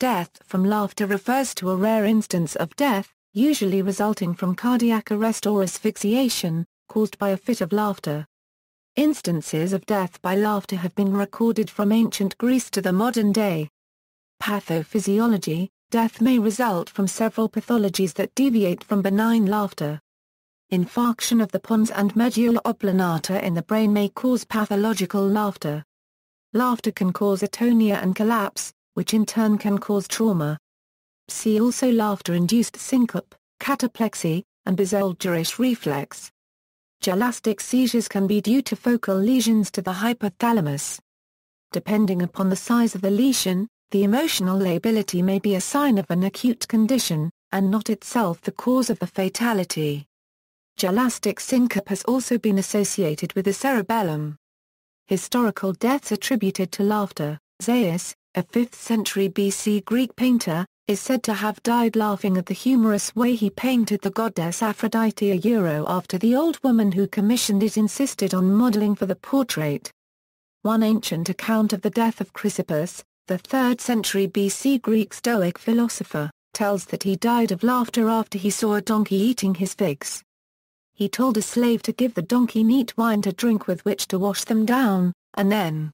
Death from laughter refers to a rare instance of death, usually resulting from cardiac arrest or asphyxiation, caused by a fit of laughter. Instances of death by laughter have been recorded from ancient Greece to the modern day. Pathophysiology: death may result from several pathologies that deviate from benign laughter. Infarction of the pons and medulla oblongata in the brain may cause pathological laughter. Laughter can cause atonia and collapse, which in turn can cause trauma. See also laughter-induced syncope, cataplexy, and Bizel'derish reflex. Gelastic seizures can be due to focal lesions to the hypothalamus. Depending upon the size of the lesion, the emotional lability may be a sign of an acute condition, and not itself the cause of the fatality. Gelastic syncope has also been associated with the cerebellum. Historical deaths attributed to laughter: Zaius, a 5th century BC Greek painter, is said to have died laughing at the humorous way he painted the goddess Aphrodite a year after the old woman who commissioned it insisted on modeling for the portrait. One ancient account of the death of Chrysippus, the 3rd century BC Greek Stoic philosopher, tells that he died of laughter after he saw a donkey eating his figs. He told a slave to give the donkey neat wine to drink with which to wash them down, and then,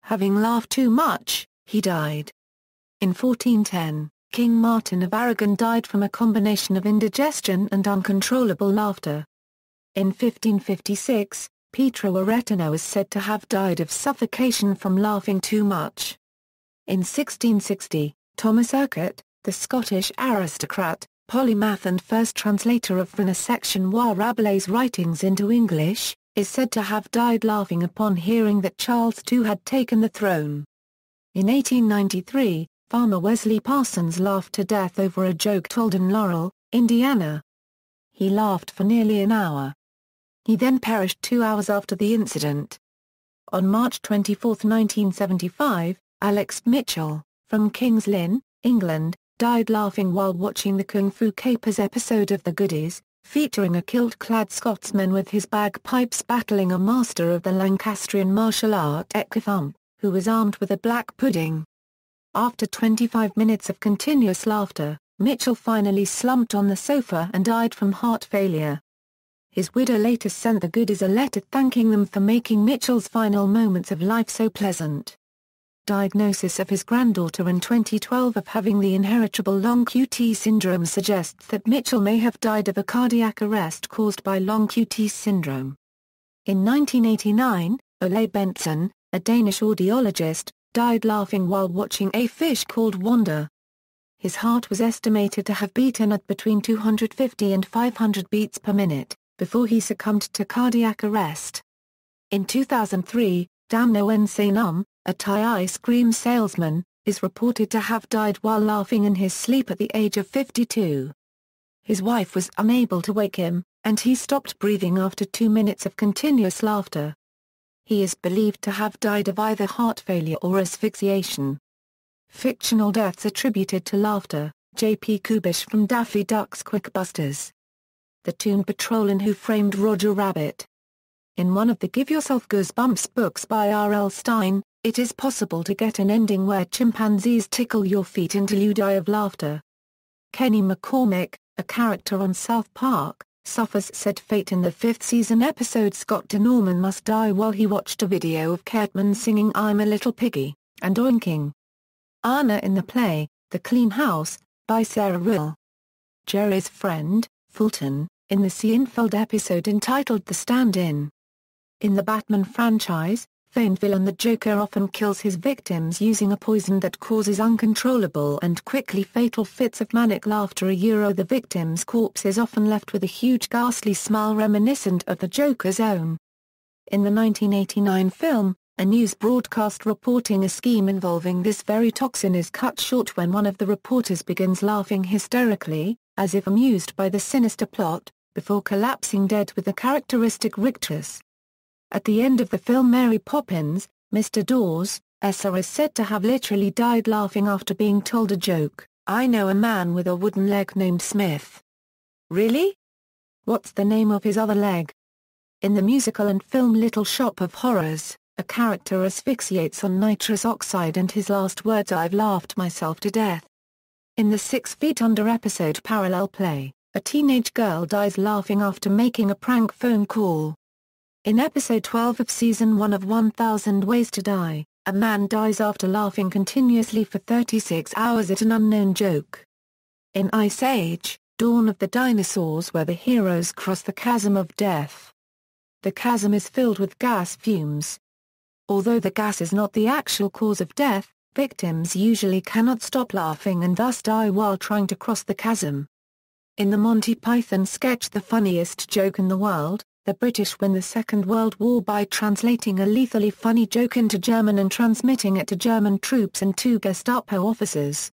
having laughed too much, he died. In 1410, King Martin of Aragon died from a combination of indigestion and uncontrollable laughter. In 1556, Pietro Aretino is said to have died of suffocation from laughing too much. In 1660, Thomas Urquhart, the Scottish aristocrat, polymath and first translator of Venesection wa Rabelais' writings into English, is said to have died laughing upon hearing that Charles II had taken the throne. In 1893, farmer Wesley Parsons laughed to death over a joke told in Laurel, Indiana. He laughed for nearly an hour. He then perished 2 hours after the incident. On March 24, 1975, Alex Mitchell, from King's Lynn, England, died laughing while watching the Kung Fu Capers episode of The Goodies, featuring a kilt-clad Scotsman with his bagpipes battling a master of the Lancastrian martial art Equithump, who was armed with a black pudding. After 25 minutes of continuous laughter, Mitchell finally slumped on the sofa and died from heart failure. His widow later sent the Goodies a letter thanking them for making Mitchell's final moments of life so pleasant. Diagnosis of his granddaughter in 2012 of having the inheritable long QT syndrome suggests that Mitchell may have died of a cardiac arrest caused by long QT syndrome. In 1989, Ole Bentsen, a Danish audiologist, died laughing while watching a fish called Wanda. His heart was estimated to have beaten at between 250 and 500 beats per minute, before he succumbed to cardiac arrest. In 2003, Damnoen Salem, a Thai ice cream salesman, is reported to have died while laughing in his sleep at the age of 52. His wife was unable to wake him, and he stopped breathing after 2 minutes of continuous laughter. He is believed to have died of either heart failure or asphyxiation. Fictional deaths attributed to laughter: J.P. Kubish from Daffy Duck's Quickbusters. The Toon Patrol in Who Framed Roger Rabbit. In one of the Give Yourself Goosebumps books by R.L. Stine, it is possible to get an ending where chimpanzees tickle your feet until you die of laughter. Kenny McCormick, a character on South Park, suffers said fate in the 5th season episode Scott DeNorman Must Die while he watched a video of Cartman singing I'm a Little Piggy, and oinking. Anna in the play, The Clean House, by Sarah Rill. Jerry's friend, Fulton, in the Seinfeld episode entitled The Stand-In. In the Batman franchise, famed villain the Joker often kills his victims using a poison that causes uncontrollable and quickly fatal fits of manic laughter. The victim's corpse is often left with a huge ghastly smile reminiscent of the Joker's own. In the 1989 film, a news broadcast reporting a scheme involving this very toxin is cut short when one of the reporters begins laughing hysterically, as if amused by the sinister plot, before collapsing dead with the characteristic rictus. At the end of the film Mary Poppins, Mr. Dawes, Esser is said to have literally died laughing after being told a joke, I know a man with a wooden leg named Smith. Really? What's the name of his other leg? In the musical and film Little Shop of Horrors, A character asphyxiates on nitrous oxide and his last words, "I've laughed myself to death." In the 6 Feet Under episode Parallel Play, a teenage girl dies laughing after making a prank phone call. In episode 12 of season 1 of 1000 Ways to Die, a man dies after laughing continuously for 36 hours at an unknown joke. In Ice Age, Dawn of the Dinosaurs, where the heroes cross the chasm of death. The chasm is filled with gas fumes. Although the gas is not the actual cause of death, victims usually cannot stop laughing and thus die while trying to cross the chasm. In the Monty Python sketch The Funniest Joke in the World, the British win the Second World War by translating a lethally funny joke into German and transmitting it to German troops and 2 Gestapo officers.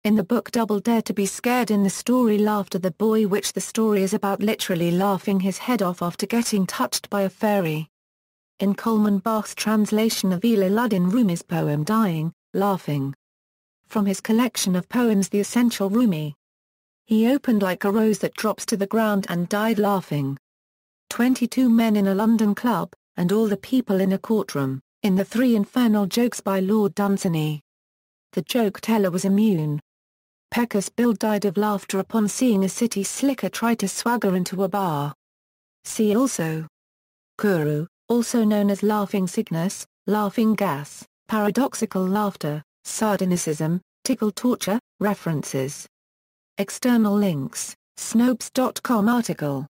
In the book Double Dare to be Scared, in the story Laughter the Boy, which the story is about literally laughing his head off after getting touched by a fairy. In Coleman Bach's translation of Elaluddin Rumi's poem Dying, Laughing. From his collection of poems The Essential Rumi. He opened like a rose that drops to the ground and died laughing. 22 Men in a London Club, and All the People in a Courtroom, in the 3 Infernal Jokes by Lord Dunsany. The joke teller was immune. Pecos Bill died of laughter upon seeing a city slicker try to swagger into a bar. See also: Kuru, also known as laughing sickness, laughing gas, paradoxical laughter, sardonicism, tickle torture. References. External links: Snopes.com article.